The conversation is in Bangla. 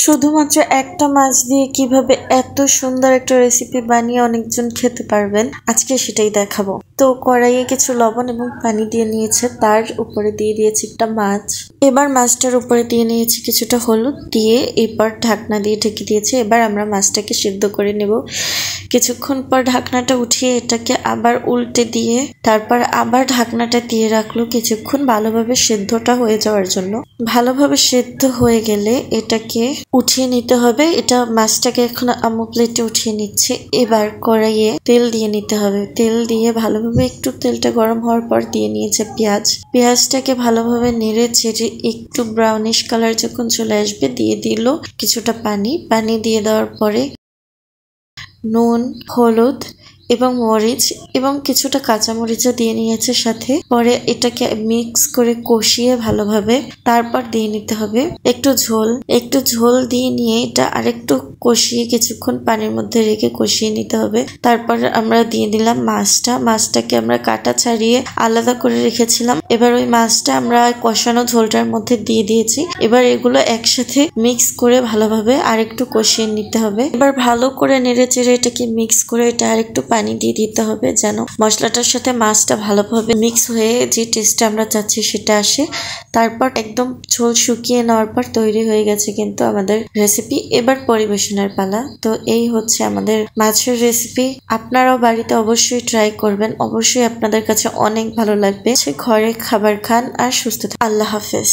শুধুমাত্র একটা মাছ দিয়ে কিভাবে এত সুন্দর একটা রেসিপি বানিয়ে অনেকজন খেতে পারবেন, আজকে সেটাই দেখাবো। তো কড়াইয়ে কিছু লবণ এবং পানি দিয়ে নিয়েছে, তার উপরে দিয়ে দিয়েছি একটা মাছ। এবার মাছটার উপরে দিয়ে নিয়েছি কিছুটা হলুদ দিয়ে, এবার ঢাকনা দিয়ে ঢেকে দিয়েছি। এবার আমরা মাছটাকে সিদ্ধ করে নেব। কিছুক্ষণ পর ঢাকনাটা উঠিয়ে এটাকে আবার উল্টে দিয়ে তারপর আবার ঢাকনাটা দিয়ে রাখলো কিছুক্ষণ ভালোভাবে সেদ্ধটা হয়ে যাওয়ার জন্য। ভালোভাবে সেদ্ধ হয়ে গেলে এটাকে উঠিয়ে নিতে হবে। এটা মাছটাকে এখন আম্মু প্লেটে উঠিয়ে নিচ্ছে। এবার কড়াইয়ে তেল দিয়ে নিতে হবে। তেল দিয়ে ভালোভাবে একটু তেলটা গরম হওয়ার পর দিয়ে নিয়েছে পেঁয়াজ। পেঁয়াজটাকে ভালোভাবে নেড়ে চেড়ে একটু ব্রাউনিশ কালার যখন চলে আসবে দিয়ে দিল কিছুটা পানি দিয়ে দেওয়ার পরে নুন, হলুদ এবং মরিচ এবং কিছুটা কাঁচামরিচও দিয়ে নিয়েছে সাথে। পরে এটাকে মিক্স করে কষিয়ে ভালোভাবে তারপর দিয়ে নিতে হবে একটু ঝোল দিয়ে নিয়ে এটা আরেকটু কষিয়ে কিছুক্ষণ পানির মধ্যে রেখে কষিয়ে নিতে হবে। তারপর আমরা দিয়ে দিলাম মাছটাকে আমরা কাটা ছাড়িয়ে আলাদা করে রেখেছিলাম। এবার ওই মাছটা আমরা কষানো ঝোলটার মধ্যে দিয়ে দিয়েছি। এবার এগুলো একসাথে মিক্স করে ভালোভাবে আরেকটু কষিয়ে নিতে হবে। এবার ভালো করে নেড়ে চেড়ে এটাকে মিক্স করে এটা আরেকটু পানি দিয়ে দিতে হবে যেন মশলাটার সাথে মাছটা ভালোভাবে মিক্স হয়ে যে টেস্টটা আমরা চাচ্ছি সেটা আসে। তারপর একদম ঝোল শুকিয়ে নেওয়ার পর তৈরি হয়ে গেছে কিন্তু আমাদের রেসিপি। এবার পরিবেশনের পালা। তো এই হচ্ছে আমাদের মাছের রেসিপি। আপনারাও বাড়িতে অবশ্যই ট্রাই করবেন, অবশ্যই আপনাদের কাছে অনেক ভালো লাগবে। ঘরে খাবার খান আর সুস্থ থাকুন। আল্লাহ হাফেজ।